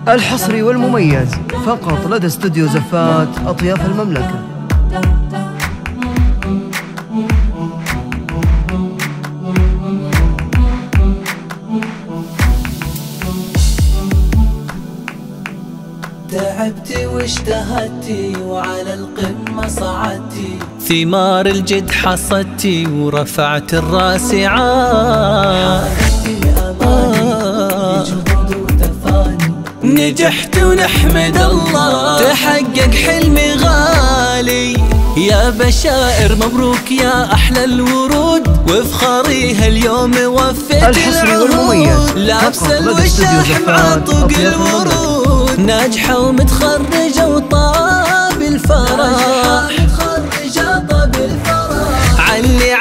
الحصري والمميز فقط لدى استوديو زفات أطياف المملكة. تعبتي واشتهدتي وعلى القمة صعدتي، ثمار الجد حصدتي ورفعت الراسعات. نجحت ونحمد الله، تحقق حلمي غالي. يا بشائر مبروك يا أحلى الورود، وافخري هاليوم وفيت العهود. لابسة الوشاح معطوق الورود، ناجحة ومتخرجة وطاب الفرح.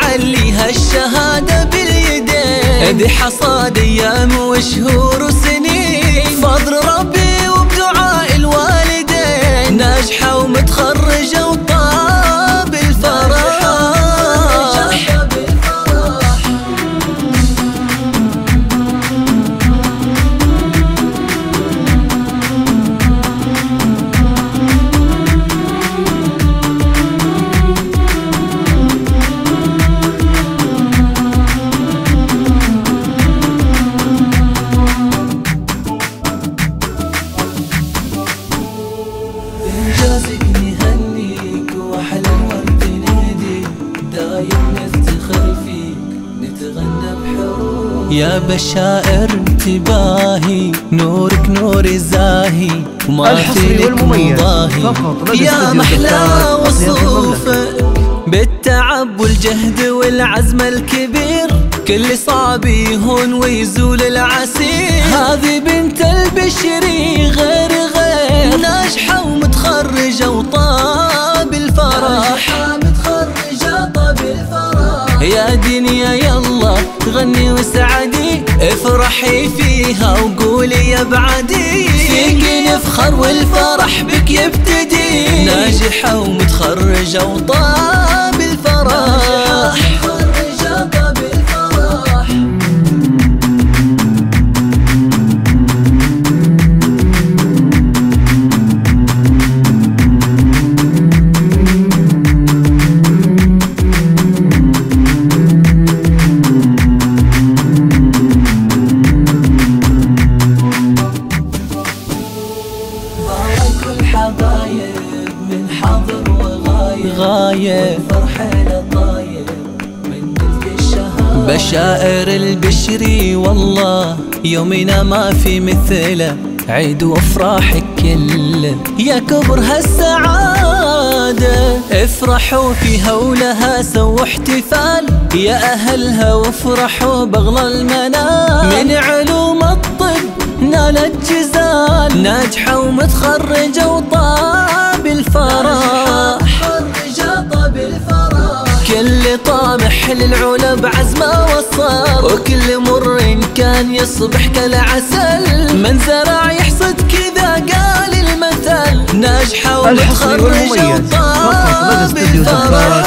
علي هالشهادة باليدين، ذي حصاد أيام وشهور وسنين، فضل ربي وبدعاء الوالدين. ناجحة ومتخرجة وطاب الفرح. إنجازك نهنيك وأحلى الورد نهديك، دايم نفتخر فيك نتغنى بحروف. يا بشائر انتباهي، نورك نور زاهي وما في لك مضاهي. يا محلى وصوفك بالتعب والجهد والعزم الكبير، كل صعب يهون ويزول العسير. هذه بنت البشري غير ناجحة ومتخرجة وطاب الفرح. يا دنيا يلا غني وسعدي، افرحي فيها وقولي يا بعدي. فيك نفخر والفرح بك يبتدي، ناجحة ومتخرجة وطاب الفرح. من حاضر وغايب، فرحة لطايب من تلك الشهادة. بشائر البشري والله يومنا ما في مثله، عيد وافراحك كله يا كبر هالسعادة. افرحوا فيها ولها سووا احتفال، يا أهلها وافرحوا بأغلى المنال. من علوم الطب نالت جزال، ناجحة ومتخرجة وطاب الفرح. كل طامح للعلا بعزمه وصل، وكل مر كان يصبح كالعسل. من زرع يحصد كذا قال المثل، ناجحة ومتخرجة وطاب الفرح.